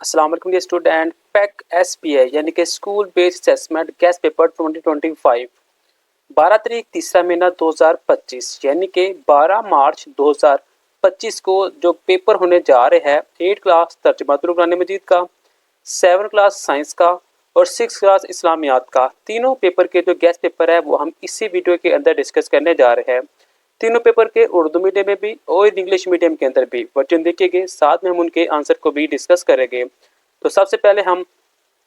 अस्सलाम वालेकुम dear student. Pack SPI यानी कि school based assessment gas paper 2025 12 तारीख तीसरा महीना 2025 यानी कि 12 मार्च 2025 को जो पेपर होने जा रहे हैं 8 क्लास तर्जुमातुल कुरान मजीद का, 7 क्लास साइंस का और 6 क्लास इस्लामियात का, तीनों पेपर के जो गैस पेपर है वो हम इसी वीडियो के अंदर डिस्कस करने जा रहे हैं। तीनों पेपर के उर्दू मीडियम में भी और इंग्लिश मीडियम के अंदर भी वर्जन देखेंगे, साथ में हम उनके आंसर को भी डिस्कस करेंगे। तो सबसे पहले हम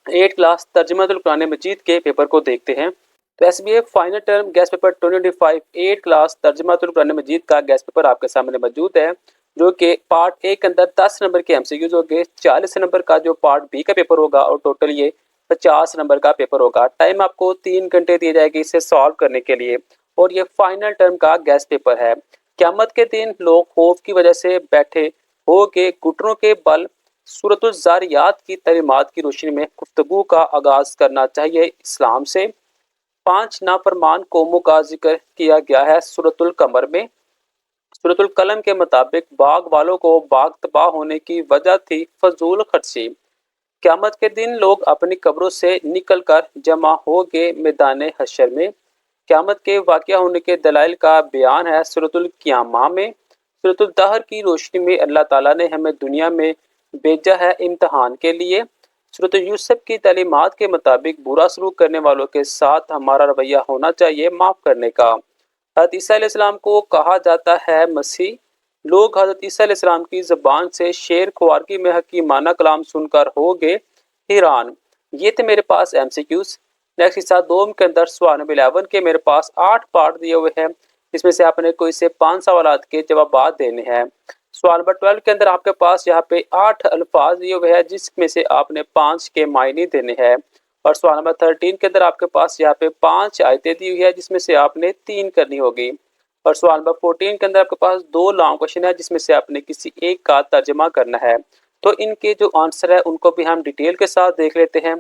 8 क्लास तर्जुमातुल कुरान मजीद के पेपर को देखते हैं। तो SBA final term guess paper 2025 8 class तर्जुमातुल कुरान मजीद का गैस पेपर आपके सामने मौजूद है, जो कि पार्ट ए के अंदर 10 नंबर के एमसीक्यूज होंगे, 40 नंबर का जो पार्ट बी का पेपर होगा और टोटल ये 50 नंबर का पेपर होगा। टाइम आपको 3 घंटे दिए जाएगी इसे सॉल्व करने के लिए और ये फाइनल टर्म का गैस पेपर है। क़यामत के दिन लोग खौफ की वजह से बैठे हो के घुटनों के बल सूरतुल ज़ारियात की तालीमात की रोशनी में गुफ्तगू का आगाज़ करना चाहिए। इस्लाम से 5 नाफरमान कौमों का जिक्र किया गया है सूरतुल कमर में। सूरतुल कलम के मुताबिक बाग वालों को बाग तबाह होने की वजह थी फजूल खर्ची। क़यामत के दिन लोग अपनी कब्रों से निकल कर जमा हो गए मैदान हशर में। क़यामत के वाक़या होने के दलाइल का बयान है सूरतुल क़ियामा में। सूरतुल दहर की रोशनी में अल्लाह ताला ने हमें दुनिया में भेजा है इम्तहान के लिए। सूरतुल यूसुफ की तालीमात के मुताबिक बुरा सलूक करने वालों के साथ हमारा रवैया होना चाहिए माफ़ करने का। हज़रत ईसा अलैहिस्सलाम को कहा जाता है मसीह। लोग हज़रत ईसा अलैहिस्सलाम की ज़बान से शेर ख्वारगी में हकीमाना कलाम सुनकर हो गए हैरान। ये थे मेरे पास एमसीक्यूज। नेक्स्ट हिस्सा 2 के अंदर सवाल नंबर 11 के मेरे पास 8 पार्ट दिए हुए हैं, इसमें से आपने कोई से 5 सवालात के जवाब देने हैं। सवाल नंबर 12 के अंदर आपके पास यहाँ पे 8 अल्फाज दिए हुए हैं, जिसमें से आपने 5 के मायने देने हैं। और सवाल नंबर 13 के अंदर आपके पास यहाँ पे 5 आयतें दी हुई है, जिसमें से आपने 3 करनी होगी। और सवाल नंबर 14 के अंदर आपके पास 2 लॉन्ग क्वेश्चन है, जिसमें से आपने किसी एक का तर्जमा करना है। तो इनके जो आंसर है उनको भी हम डिटेल के साथ देख लेते हैं।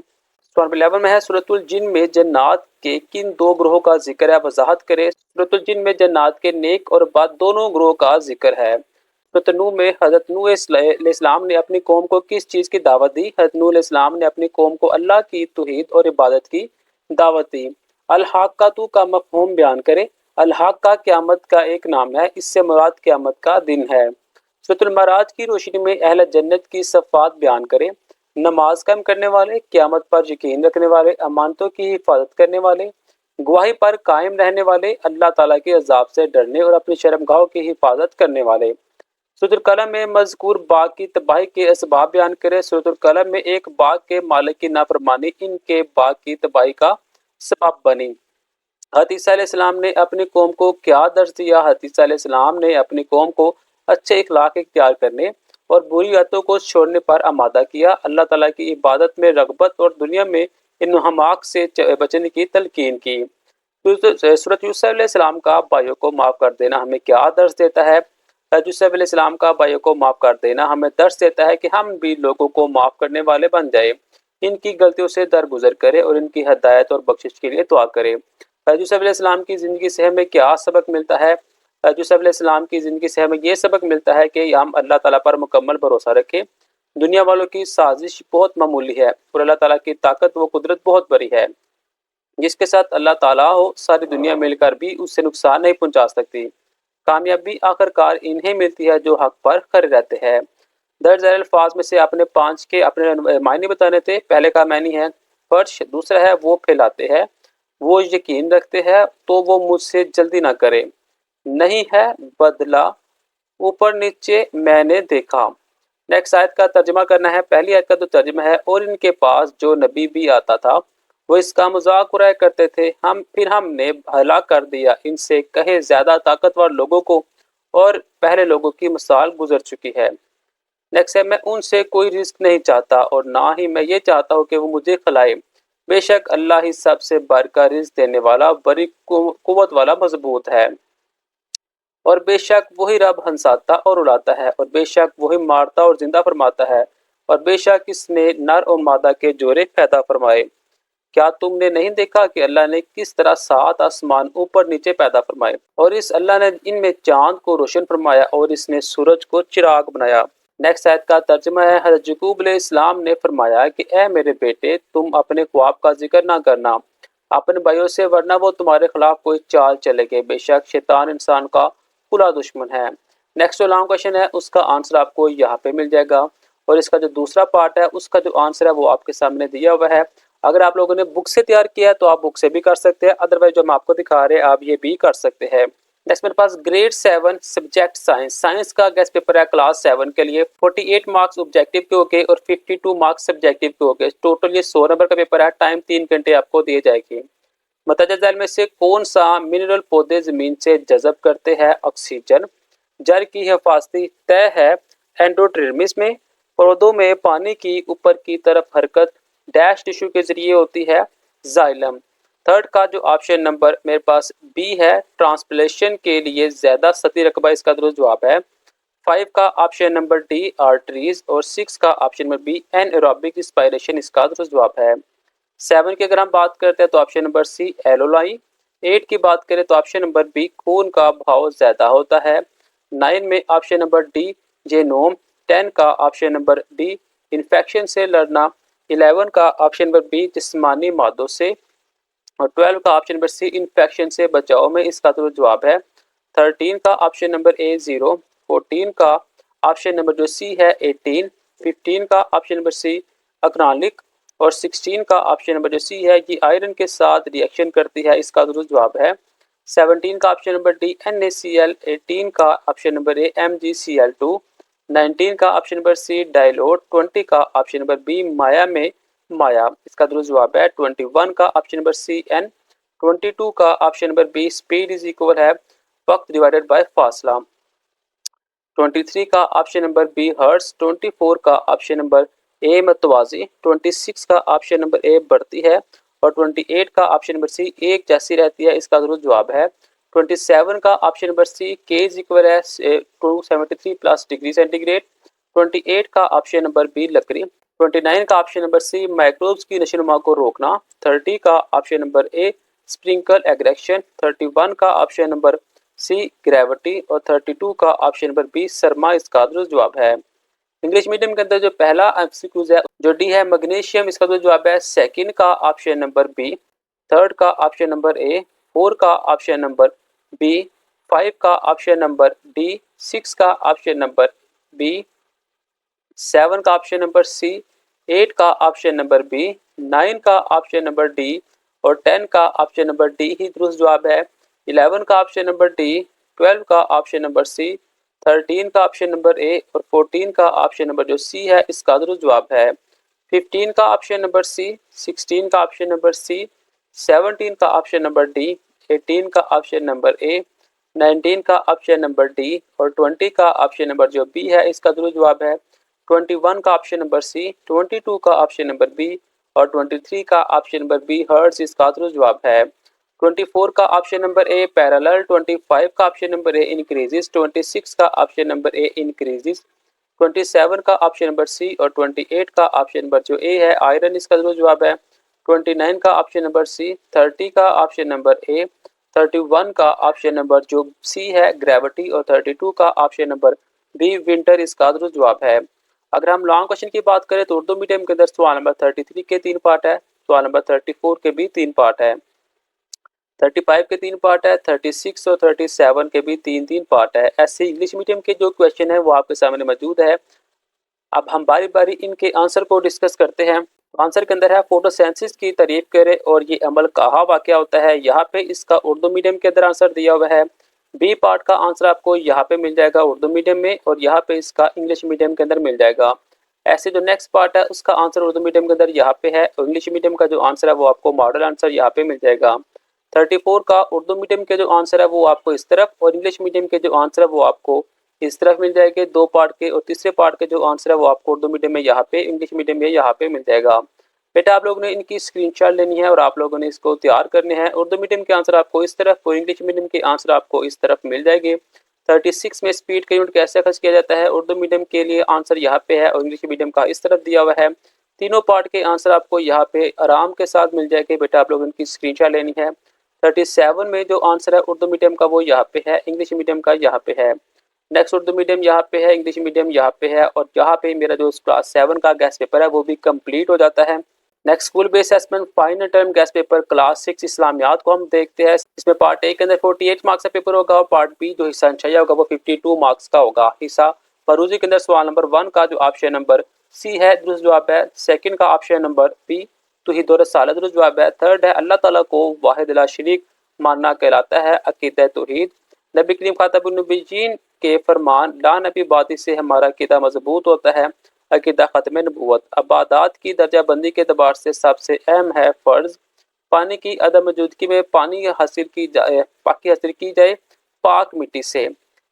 सवाल नंबर 11 में है सूरतुल जिन में जन्नात के किन 2 ग्रोहों का जिक्र है, वजाहत करे। सूरतुल जिन में जन्नात के नेक और बद दोनों ग्रोह का जिक्र है। सूरत नूह में हज़रत नूह अलैहिस्सलाम ने अपनी कौम को किस चीज़ की दावत दी? हज़रत नूह अलैहिस्सलाम ने अपनी कौम को अल्लाह की तौहीद और इबादत की दावत दी। अल-हाक़्क़तु का मफ़हूम बयान करे। अल-हाक़्क़ा क़यामत का एक नाम है, इससे मुराद क़यामत का दिन है। सूरतुल मराज की रोशनी में अहले जन्नत की सिफ़ात बयान करें। नमाज कायम करने वाले, क़यामत पर यकीन रखने वाले, अमानतों की हिफाजत करने वाले, गवाही पर कायम रहने वाले, अल्लाह ताला के अज़ाब से डरने और अपनी शर्मगाहों की हिफाजत करने वाले। सूरतुल कलम में मज़कूर बाग की तबाही के असबाब बयान करें। सूरतुल कलम में एक बाग के मालिक की नाफरमानी इनके बाग की तबाही का सबब बनी। हज़रत ईसा अलैहिस्सलाम ने अपनी कौम को क्या दर्ज दिया? हज़रत ईसा अलैहिस्सलाम ने अपनी कौम को अच्छे इखलाक इख्तियार करने और बुरी आदतों को छोड़ने पर आमादा किया। अल्लाह ताला की इबादत में रगबत और दुनिया में इन हमाक से बचने की तलकीन की। सूरत यूसुफ अलैहिस्सलाम का भाइयों को माफ़ कर देना हमें क्या दर्ज देता है? यूसुफ अलैहिस्सलाम का भाइयों को माफ़ कर देना हमें दर्ज देता है कि हम भी लोगों को माफ़ करने वाले बन जाए, इनकी गलतियों से दरगुजर करें और इनकी हदायत और बख्शिश के लिए दुआ करें। यूसुफ अलैहिस्सलाम की ज़िंदगी से हमें क्या सबक मिलता है? यूसुफ अलैहिस्सलाम की ज़िंदगी से हमें ये सबक मिलता है कि हम अल्लाह ताला पर मुकम्मल भरोसा रखें। दुनिया वालों की साजिश बहुत मामूली है और अल्लाह ताला की ताकत व कुदरत बहुत बड़ी है। जिसके साथ अल्लाह ताला हो, सारी दुनिया मिलकर भी उससे नुकसान नहीं पहुंचा सकती। कामयाबी आखिरकार इन्हें मिलती है जो हक पर खड़े रहते हैं। दर्ज अल्फाज में से आपने 5 के अपने मायने बताने थे। पहले का मायने है फर्श, दूसरा है वो फैलाते हैं, वो यकीन रखते हैं तो वो मुझसे जल्दी ना करे, नहीं है बदला ऊपर नीचे मैंने देखा। नेक्स्ट आयत का तर्जुमा करना है। पहली आयत का तो तर्जुमा है, और इनके पास जो नबी भी आता था वो इसका मजाक उड़ाया करते थे, हमने हलाक कर दिया इनसे कहे ज्यादा ताकतवर लोगों को, और पहले लोगों की मिसाल गुजर चुकी है। नेक्स्ट है, मैं उनसे कोई रिस्क नहीं चाहता और ना ही मैं ये चाहता हूँ कि वो मुझे खिलाए। बेशक अल्लाह ही सबसे बढ़कर रिस्क देने वाला, बड़ी कुव्वत वाला, मजबूत है। और बेशक वही रब हंसाता और उड़ाता है, और बेशक वही मारता और जिंदा फरमाता है, और बेशक इसने नर और मादा के जोड़े पैदा फरमाए। क्या तुमने नहीं देखा कि अल्लाह ने किस तरह 7 आसमान ऊपर नीचे पैदा फरमाए, और इस अल्लाह ने इनमें चांद को रोशन फरमाया और इसने सूरज को चिराग बनाया। नेक्स्ट आयत का तर्जुमा है, हज़रत यकूब अलैहिस्सलाम ने फरमाया कि ए मेरे बेटे, तुम अपने ख्वाब का जिक्र ना करना अपने भाइयों से, वरना वो तुम्हारे खिलाफ कोई चाल चलेंगे। बेशक शैतान इंसान का खुला दुश्मन है। नेक्स्ट जो लॉन्ग क्वेश्चन है उसका आंसर आपको यहाँ पे मिल जाएगा, और इसका जो दूसरा पार्ट है उसका जो आंसर है वो आपके सामने दिया हुआ है। अगर आप लोगों ने बुक से तैयार किया है तो आप बुक से भी कर सकते हैं, अदरवाइज जो हम आपको दिखा रहे हैं आप ये भी कर सकते हैं। नेक्स्ट मेरे पास ग्रेड 7 सब्जेक्ट साइंस का गेस्ट पेपर है क्लास 7 के लिए। 48 मार्क्स ऑब्जेक्टिव के हो गए और 52 मार्क्स सब्जेक्टिव के हो गए। टोटल ये 100 नंबर का पेपर है। टाइम 3 घंटे आपको दिए जाएगी। मतदार झैल में से कौन सा मिनरल पौधे जमीन से जज़ब करते हैं ऑक्सीजन? जड़ की हिफाजती तय है एंडोडर्मिस में। पौधों में पानी की ऊपर की तरफ हरकत डैश टिश्यू के जरिए होती है, जाइलम। थर्ड का जो ऑप्शन नंबर मेरे पास बी है, ट्रांसप्लेशन के लिए ज्यादा सती रकबा, इसका दुरुस्त जवाब है। 5 का ऑप्शन नंबर डी आर्टरीज, और 6 का option number B anaerobic respiration, इसका दुरुस्त जवाब है। 7 की अगर हम बात करते हैं तो ऑप्शन नंबर सी एलोलाई। 8 की बात करें तो ऑप्शन नंबर बी खून का बहाव ज्यादा होता है। 9 में ऑप्शन नंबर डी जेनोम। 10 का ऑप्शन नंबर डी इन्फेक्शन से लड़ना। 11 का ऑप्शन नंबर बी जिस्मानी मादों से, और 12 का ऑप्शन नंबर सी इन्फेक्शन से बचाव में, इसका तो जवाब है। 13 का ऑप्शन नंबर ए 0। 14 का ऑप्शन नंबर जो सी है 18। 15 का ऑप्शन नंबर सी अग्नालिक, और 16 का ऑप्शन नंबर जो सी है ये आयरन के साथ रिएक्शन करती है, इसका दुरुस्त जवाब है। 17 का ऑप्शन नंबर डी NaCl। 18 का ऑप्शन नंबर ए MgCl2। 19 का ऑप्शन नंबर सी डायलोट। 20 का ऑप्शन नंबर बी माया में माया, इसका दुरुस्त जवाब है। 21 का ऑप्शन नंबर सी एन। 22 का option number B speed is equal है वक्त डिवाइडेड बाय फासला। 23 का ऑप्शन नंबर बी हर्ट्स। 24 का ऑप्शन नंबर ए मतवाजी। 26 का ऑप्शन नंबर ए बढ़ती है, और 28 का ऑप्शन नंबर सी एक जैसी रहती है, इसका दुरुस्त जवाब है। 27 का ऑप्शन नंबर सी के इज इक्वल है 273 प्लस डिग्री सेंटीग्रेड। 28 का ऑप्शन नंबर बी लकड़ी। 29 का ऑप्शन नंबर सी माइक्रोब्स की नशोनुमा को रोकना। 30 का ऑप्शन नंबर ए स्प्रिंकल एग्रेक्शन। 31 का ऑप्शन नंबर सी ग्रेविटी, और 32 का ऑप्शन नंबर बी सरमा, इसका दुरुस्त जवाब है। इंग्लिश मीडियम के अंदर जो पहला एमसीक्यूज है जो डी है मैग्नीशियम, इसका दुरुस्त जवाब है। सेकंड का ऑप्शन नंबर बी। थर्ड का ऑप्शन नंबर ए। 4 का ऑप्शन नंबर बी। 5 का ऑप्शन नंबर डी। 6 का ऑप्शन नंबर बी। 7 का ऑप्शन नंबर सी। 8 का ऑप्शन नंबर बी। 9 का ऑप्शन नंबर डी, और 10 का ऑप्शन नंबर डी ही दुरुस्त जवाब है। 11 का ऑप्शन नंबर डी। 12 का ऑप्शन नंबर सी। 13 का ऑप्शन नंबर ए, और 14 का ऑप्शन नंबर जो सी है इसका दुरुस्त जवाब है। 15 का ऑप्शन नंबर सी। 16 का ऑप्शन नंबर सी। 17 का ऑप्शन नंबर डी। 18 का ऑप्शन नंबर ए। 19 का ऑप्शन नंबर डी, और 20 का ऑप्शन नंबर जो बी है इसका दुरुस्त जवाब है। 21 का ऑप्शन नंबर सी। 22 का ऑप्शन नंबर बी, और 23 का ऑप्शन नंबर बी हर्ट्ज, इसका दुरुस्त जवाब है। 24 का ऑप्शन नंबर ए पैरेलल। 25 का ऑप्शन नंबर ए इंक्रीजेस। 26 का ऑप्शन नंबर ए इंक्रीजेस। 27 का ऑप्शन नंबर सी, और 28 का ऑप्शन नंबर जो ए है आयरन, इसका दुरुस्त जवाब है। 29 का ऑप्शन नंबर सी। 30 का ऑप्शन नंबर ए। 31 का ऑप्शन नंबर जो सी है ग्रेविटी, और 32 का ऑप्शन नंबर बी विंटर, इसका दुरुस्त जवाब है। अगर हम लॉन्ग क्वेश्चन की बात करें तो उर्दू मीडियम के अंदर सवाल नंबर 33 के 3 पार्ट है, सवाल नंबर 34 के भी 3 पार्ट है, 35 के 3 पार्ट है, 36 और 37 के भी 3 पार्ट है। ऐसे इंग्लिश मीडियम के जो क्वेश्चन है वो आपके सामने मौजूद है। अब हम बारी बारी इनके आंसर को डिस्कस करते हैं। आंसर के अंदर है फोटोसिंथेसिस की तारीफ करे और ये अमल कहाँ वाक़या होता है। यहाँ पे इसका उर्दू मीडियम के अंदर आंसर दिया हुआ है। बी पार्ट का आंसर आपको यहाँ पे मिल जाएगा उर्दू मीडियम में, और यहाँ पे इसका इंग्लिश मीडियम के अंदर मिल जाएगा। ऐसे जो नेक्स्ट पार्ट है उसका आंसर उर्दू मीडियम के अंदर यहाँ पे है, और इंग्लिश मीडियम का जो आंसर है वो आपको मॉडल आंसर यहाँ पे मिल जाएगा। 34 का उर्दू मीडियम के जो आंसर है वो आपको इस तरफ, और इंग्लिश मीडियम के जो आंसर है वो आपको इस तरफ मिल जाएंगे 2 पार्ट के, और तीसरे पार्ट के जो आंसर है वो आपको उर्दू मीडियम में यहाँ पे, इंग्लिश मीडियम में यहाँ पे मिल जाएगा। बेटा आप लोगों ने इनकी स्क्रीनशॉट लेनी है और आप लोगों ने इसको तैयार करने हैं। उर्दू मीडियम के आंसर आपको इस तरफ और इंग्लिश मीडियम के आंसर आपको इस तरफ मिल जाएंगे। 36 में स्पीड का यूनिट कैसे खर्च किया जाता है, उर्दू मीडियम के लिए आंसर यहाँ पे है और इंग्लिश मीडियम का इस तरफ दिया हुआ है। तीनों पार्ट के आंसर आपको यहाँ पे आराम के साथ मिल जाएंगे। बेटा आप लोगों ने इनकी स्क्रीनशॉट लेनी है। 37 में जो आंसर है उर्दू मीडियम का वो यहाँ पे है, इंग्लिश मीडियम का यहाँ पे है। नेक्स्ट उर्दू मीडियम यहाँ पे है, इंग्लिश मीडियम यहाँ पे है, और यहाँ पे मेरा जो क्लास 7 का गैस पेपर है वो भी कंप्लीट हो जाता है। Next school based assessment final term guess paper class 6 इस्लामियात को हम देखते हैं। इसमें पार्ट ए के अंदर 48 मार्क्स का पेपर होगा और पार्ट बी जो हिस्सा अंशाया होगा वो 52 मार्क्स का होगा। हिस्सा फरूजी के अंदर सवाल नंबर 1 का जो ऑप्शन नंबर सी है दुरुस्त जवाब है। सेकंड का ऑप्शन नंबर बी तौहीद और रिसालत दुरुस्त जवाब है। थर्ड है अल्लाह ताला को वाहिद ला शरीक मानना कहलाता है अकीदा तौहीद। नबी करीम खातमुन्नबीयीन के फरमान ला नबी बादी से हमारा अकीदा मजबूत होता है, अकीदा ख़त्म नबूवत। अबादात की दर्जा बंदी के अतबार से सबसे अहम है फ़र्ज़। पानी की अदम मौजूदगी में पानी हासिल की जाए पाक मिट्टी से।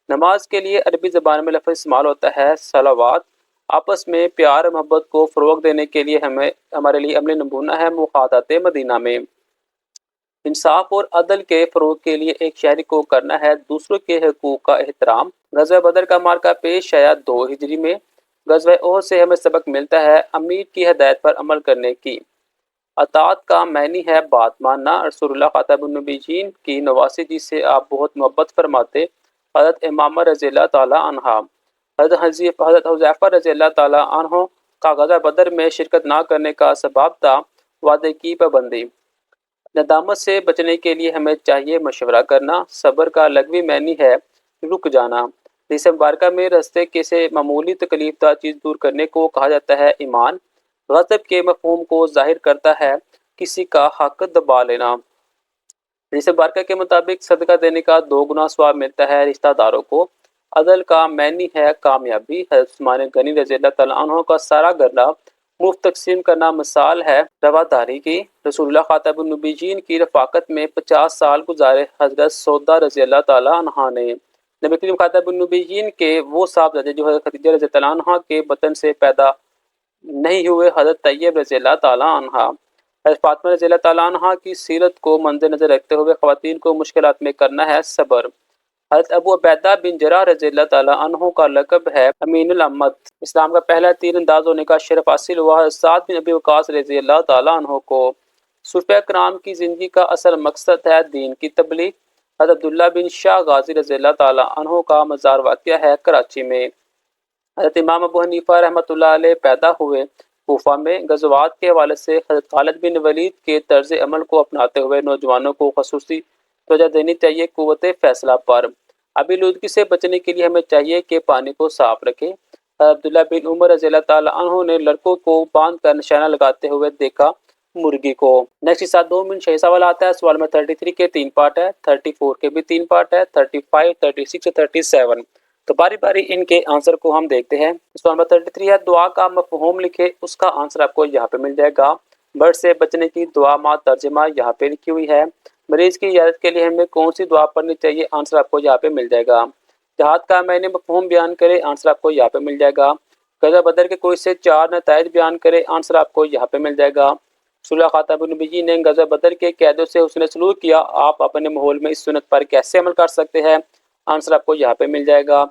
नमाज के लिए अरबी ज़बान में लफ्ज़ इस्तेमाल होता है सलावात। आपस में प्यार मोहब्बत को फ़रोग़ देने के लिए हमारे लिए अमली नमूना है मुखातत मदीना में। इंसाफ और अदल के फ़रोग़ के लिए एक शहरी को करना है दूसरों के हकूक़ का एहतराम। ग़ज़वा बदर का मार्का पेश आया 2 हिजरी में। ग़ज़वा ओहद से हमें सबक मिलता है अमीर की हिदायत पर अमल करने की। अतात का मैनी है बात मानना। रसूलुल्लाह खातमुन्नबीयीन की नवासी जी से आप बहुत मोहब्बत फरमाते। हज़रत इमामा रज़ियल्लाहु ताला अन्हा। हज़रत हुज़ैफ़ा रज़ियल्लाहु ताला अन्हो का ग़ज़वा बदर में शिरकत ना करने का सबब था वादे की पाबंदी। नदामत से बचने के लिए हमें चाहिए मशवरा करना। सब्र का लगवी मैनी है रुक जाना। हदीस मुबारका में रास्ते के से मामूली तकलीफदा चीज़ दूर करने को कहा जाता है ईमान। गज़ब के मफ़हूम को ज़ाहिर करता है किसी का हक दबा लेना। हदीस मुबारका के मुताबिक सदका देने का 2 गुना सवाब मिलता है रिश्तेदारों को। अदल का मैनी है कामयाबी। हज़रत उस्मान गनी रज़ियल्लाहु तआला अन्हु का सारा गन्ना मुफ्त तकसीम करना मिसाल है रवादारी की। रसूलुल्लाह खातमुन्नबीयीन की रफ़ाकत में 50 साल गुजारे हज़रत सौदा रज़ियल्लाहु तआला अन्हा ने। नबी करीम खातमुन्नबीयीन के वो साहबजादे जो हज़रत खदीजा रज़ियल्लाहु तआला अन्हा के बतन से पैदा नहीं हुए हज़रत तैयब रज़ियल्लाहु तआला अन्हा। हज़रत फातिमा रज़ियल्लाहु तआला अन्हा की सीरत को मंज़र रखते हुए ख़वातीन को मुश्किलात में करना है सब्र। हज़रत अबू उबैदा बिन जराह रज़ियल्लाहु तआला अन्हु का लक़ब है अमीनुल उम्मत। इस्लाम का पहला तीरंदाज होने का शरफ हासिल हुआ हज़रत साद बिन अबी वक़ास रज़ियल्लाहु तआला अन्हु को। सूफ़िया किराम की ज़िंदगी का असल मकसद है दीन की तबलीग। हज़रत अब्दुल्ला बिन शाह गाज़ी रज़ियल्लाहु तआला अन्हु का मज़ार वाक़या है कराची में। हज़रत इमाम अबू हनीफ़ा रहमतुल्लाह अलैह पैदा हुए कूफा में। ग़ज़वात के हवाले से हज़रत खालिद बिन वलीद के तर्ज़ अमल को अपनाते हुए नौजवानों को ख़ुसूसी तवज्जो देनी चाहिए क़ुव्वत फ़ैसला पर। आबीलूदगी से बचने के लिए हमें चाहिए कि पानी को साफ रखें। अब्दुल्ला बिन उमर रज़ियल्लाहु तआला अन्हु ने लड़कों को बांध कर निशाना लगाते हुए देखा मुर्गी को। नेक्स्ट हिस्सा 2 मिनट 6 सवाल आता है। सवाल में 33 के 3 पार्ट है, 34 के भी 3 पार्ट है, 35, 36 और 37। तो बारी बारी इनके आंसर को हम देखते हैं। सवाल नंबर 33 है दुआ का मफ़हूम लिखे। उसका आंसर आपको यहाँ पे मिल जाएगा। बर्ड से बचने की दुआ मा तर्जमा यहाँ पे लिखी हुई है। मरीज की इजाज़त के लिए हमें कौन सी दुआ पढ़नी चाहिए, आंसर आपको यहाँ पे मिल जाएगा। जहाद का मैंने मफ़हूम बयान करे, आंसर आपको यहाँ पे मिल जाएगा। ग़ज़वा बदर के कोई से 4 नताइज बयान करे, आंसर आपको यहाँ पे मिल जाएगा। रसूलुल्लाह खातमुन्नबीयीन ने ग़ज़वा बदर के कैदियों से हुस्न सलूक किया, आप अपने माहौल में इस सुन्नत पर कैसे अमल कर सकते हैं, आंसर आपको यहाँ पे मिल जाएगा।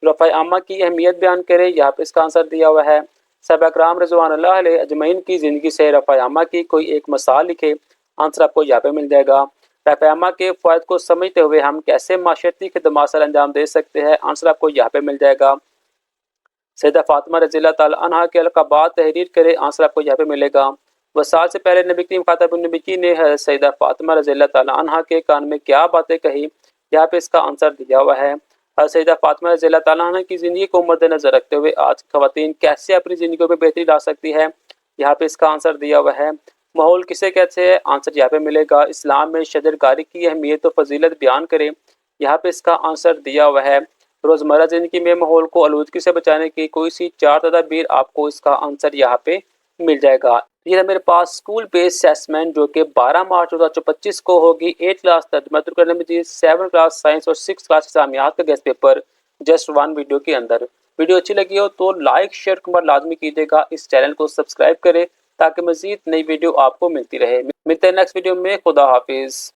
रफ़ा आमा की अहमियत बयान करें, यहाँ पे इसका आंसर दिया हुआ है। सहाबा इकराम रिज़वानुल्लाह अलैहिम अजमईन की ज़िंदगी से रफ़ा आमा की कोई एक मिसाल लिखे, आंसर आपको यहाँ पे मिल जाएगा। रफ़ा आमा के फ़वाइद को समझते हुए हम कैसे माशरती खिदमत सर अंजाम दे सकते हैं, आंसर आपको यहाँ पे मिल जाएगा। सैयदा फ़ातिमा रज़ियल्लाहु तआला अन्हा के अलक़ाबात तहरीर करें, आंसर आपको यहाँ पे मिलेगा। वसाल से पहले नबी करीम खातमुन्नबीयीन ने सैयदा फ़ातिमा रज़ियल्लाहु तआला अन्हा के कान में क्या बातें कही, यहाँ पे इसका आंसर दिया हुआ है। सैयदा फ़ातिमा रज़ियल्लाहु तआला अन्हा की ज़िंदगी को मद्देनज़र रखते हुए आज ख़वातीन कैसे अपनी ज़िंदगी में बेहतरी ला सकती है, यहाँ पे इसका आंसर दिया हुआ है। माहौल किसे कहते हैं, आंसर यहाँ पे मिलेगा। इस्लाम में शजरकारी की अहमियत और फजीलत बयान करें, यहाँ पे इसका आंसर दिया हुआ है। रोज़मर्रा ज़िंदगी में माहौल को आलूदगी से बचाने की कोई सी 4 तदाबीर, आपको इसका आंसर यहाँ पे मिल जाएगा। ये है मेरे पास स्कूल बेस्ड असेसमेंट जो कि 12 मार्च 2025 को होगी। 8 क्लास तर्जुमा कुरान मजीद, 7 क्लास साइंस और 6 क्लास इस्लामियात का गेस्ट पेपर जस्ट 1 वीडियो के अंदर। वीडियो अच्छी लगी हो तो लाइक शेयर कमेंट लाजमी कीजिएगा। इस चैनल को सब्सक्राइब करें ताकि मजीद नई वीडियो आपको मिलती रहे। मिलते हैं नेक्स्ट वीडियो में। खुदा हाफिज़।